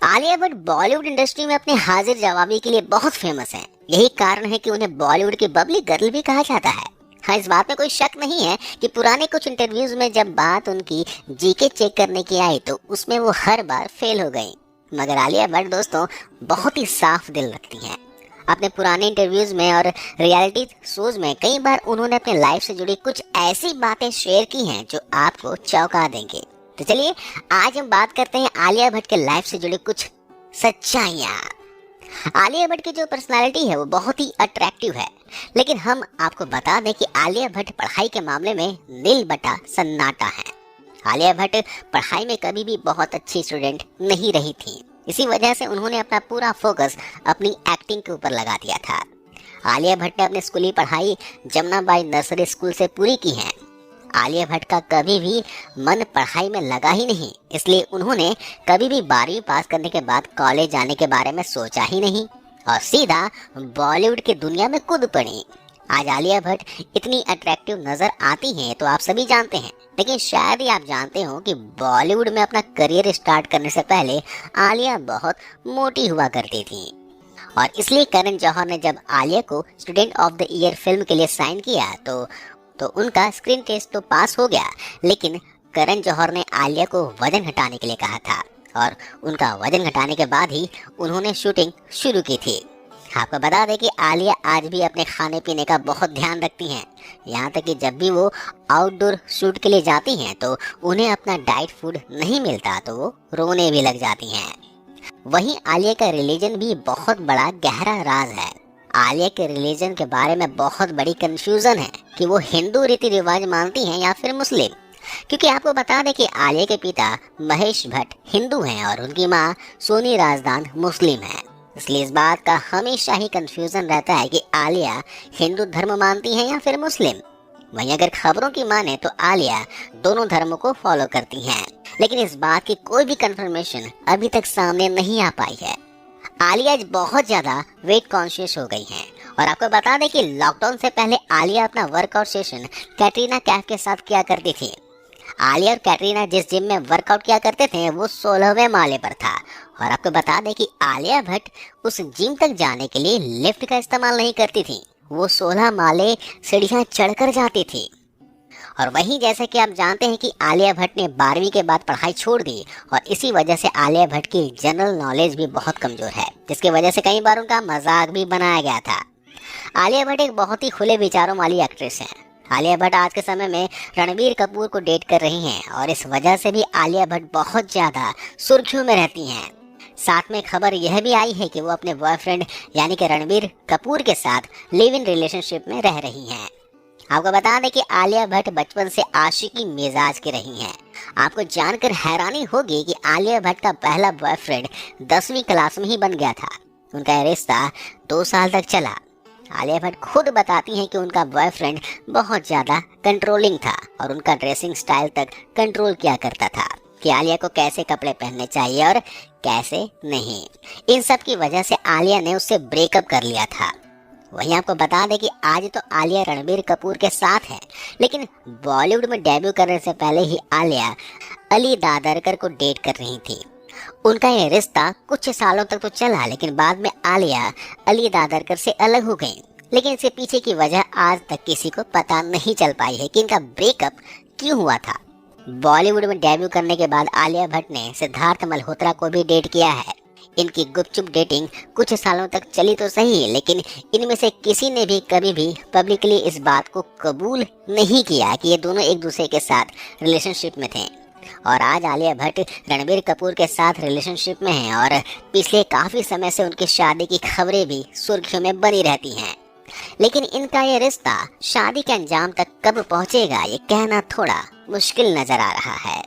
Alia Bhatt Bollywood industry में अपने हाजिर जवाबी के लिए बहुत फेमस हैं। यही कारण है कि उन्हें बॉलीवुड की बबली गर्ल भी कहा जाता है। हाँ, इस बात में कोई शक नहीं है कि पुराने कुछ इंटरव्यूज में जब बात उनकी जीके चेक करने की आई तो उसमें वो हर बार फेल हो गई। मगर आलिया भट्ट दोस्तों बहुत ही साफ दिल रखती हैं। अपने पुराने इंटरव्यूज में और रियलिटी शोज में कई बार उन्होंने अपने लाइफ से जुड़ी कुछ ऐसी बातें शेयर की हैं जो आपको चौंका देंगे। तो चलिए आज हम बात करते हैं आलिया भट्ट के लाइफ से जुड़ी कुछ सच्चाइयाँ। आलिया भट्ट की जो पर्सनालिटी है वो बहुत ही अट्रैक्टिव है, लेकिन हम आपको बता दें कि आलिया भट्ट पढ़ाई के मामले में नील बटा सन्नाटा है। आलिया भट्ट पढ़ाई में कभी भी बहुत अच्छी स्टूडेंट नहीं रही थी। इसी वजह से उन्होंने अपना पूरा फोकस अपनी एक्टिंग के ऊपर लगा दिया था। आलिया भट्ट ने अपनी स्कूली पढ़ाई जमुनाबाई नर्सरी स्कूल से पूरी की है। आलिया भट्ट का कभी भी मन पढ़ाई में लगा ही नहीं, इसलिए उन्होंने कभी भी 12वीं पास करने के बाद कॉलेज जाने के बारे में सोचा ही नहीं और सीधा बॉलीवुड की दुनिया में कूद पड़ी। आज आलिया भट्ट इतनी अट्रैक्टिव नजर आती हैं तो आप सभी जानते हैं, लेकिन शायद ही आप जानते हो कि बॉलीवुड में अपना करियर स्टार्ट करने से पहले आलिया बहुत मोटी हुआ करती थी। और इसलिए करण जौहर ने जब आलिया को student of the year film के लिए साइन किया तो उनका स्क्रीन टेस्ट तो पास हो गया, लेकिन करण जौहर ने आलिया को वजन घटाने के लिए कहा था और उनका वजन घटाने के बाद ही उन्होंने शूटिंग शुरू की थी। आपको बता दें कि आलिया आज भी अपने खाने पीने का बहुत ध्यान रखती हैं। यहाँ तक कि जब भी वो आउटडोर शूट के लिए जाती हैं तो उन्हें अपना डाइट फूड नहीं मिलता तो वो रोने भी लग जाती हैं। वहीं आलिया का रिलीजन भी बहुत बड़ा गहरा राज है। आलिया के रिलीजन के बारे में बहुत बड़ी कंफ्यूजन है कि वो हिंदू रीति रिवाज मानती हैं या फिर मुस्लिम, क्योंकि आपको बता दें कि आलिया के पिता महेश भट्ट हिंदू हैं और उनकी मां सोनी राजदान मुस्लिम है। इसलिए इस बात का हमेशा ही कंफ्यूजन रहता है कि आलिया हिंदू धर्म मानती हैं या फिर मुस्लिम। वहीं अगर खबरों की माने तो आलिया दोनों धर्मों को फॉलो करती हैं, लेकिन इस बात की कोई भी कंफर्मेशन अभी तक सामने नहीं आ पाई है। आलिया आज बहुत ज्यादा वेट कॉन्शियस हो गई हैं और आपको बता दें कि लॉकडाउन से पहले आलिया अपना वर्कआउट सेशन कैटरीना कैफ के साथ किया करती थी। आलिया और कैटरीना जिस जिम में वर्कआउट किया करते थे वो 16वें माले पर था और आपको बता दें कि आलिया भट्ट उस जिम तक जाने के लिए लिफ्ट का इस्तेमाल नहीं करती थी, वो 16 माले सीढ़ियां चढ़कर जाती थी। और वहीं जैसे कि आप जानते हैं कि आलिया भट्ट ने 12वीं के बाद पढ़ाई छोड़ दी और इसी वजह से आलिया भट्ट की जनरल नॉलेज भी बहुत कमजोर है, जिसकी वजह से कई बार उनका मजाक भी बनाया गया था। आलिया भट्ट एक बहुत ही खुले विचारों वाली एक्ट्रेस है। आलिया भट्ट आज के समय में रणबीर कपूर को डेट कर रही हैं और इस वजह से भी आलिया भट्ट बहुत ज्यादा सुर्खियों में रहती हैं। साथ में खबर यह भी आई है कि वो अपने बॉयफ्रेंड यानी कि रणबीर कपूर के साथ लिव इन रिलेशनशिप में रह रही हैं। आपको बता दें कि आलिया भट्ट बचपन से आशिकी मिजाज की रही हैं। आपको जानकर हैरानी होगी कि आलिया भट्ट का पहला बॉयफ्रेंड 10वीं क्लास में ही बन गया था। उनका रिश्ता 2 साल तक चला। आलिया भट्ट खुद बताती हैं कि उनका बॉयफ्रेंड बहुत ज्यादा कंट्रोलिंग था और उनका ड्रेसिंग स्टाइल तक कंट्रोल किया करता था कि आलिया को कैसे कपड़े पहनने चाहिए और कैसे नहीं। इन सब की वजह से आलिया ने उससे ब्रेकअप कर लिया था। वहीं आपको बता दें कि आज तो आलिया रणबीर कपूर के साथ है, लेकिन बॉलीवुड में डेब्यू करने से पहले ही आलिया अली दादरकर को डेट कर रही थी। उनका ये रिश्ता कुछ सालों तक तो चला, लेकिन बाद में आलिया अली दादरकर से अलग हो गई। लेकिन इसके पीछे की वजह आज तक किसी को पता नहीं चल पाई है कि इनका ब्रेकअप क्यों हुआ था। बॉलीवुड में डेब्यू करने के बाद आलिया भट्ट ने सिद्धार्थ मल्होत्रा को भी डेट किया है। इनकी गुपचुप डेटिंग कुछ सालों तक चली तो सही, लेकिन इनमें से किसी ने भी कभी भी पब्लिकली इस बात को कबूल नहीं किया कि ये दोनों एक दूसरे के साथ रिलेशनशिप में थे। और आज आलिया भट्ट रणबीर कपूर के साथ रिलेशनशिप में हैं और पिछले काफी समय से उनकी शादी की खबरें भी सुर्खियों में बनी रहती हैं। लेकिन इनका ये रिश्ता शादी के अंजाम तक कब पहुंचेगा ये कहना थोड़ा मुश्किल नजर आ रहा है।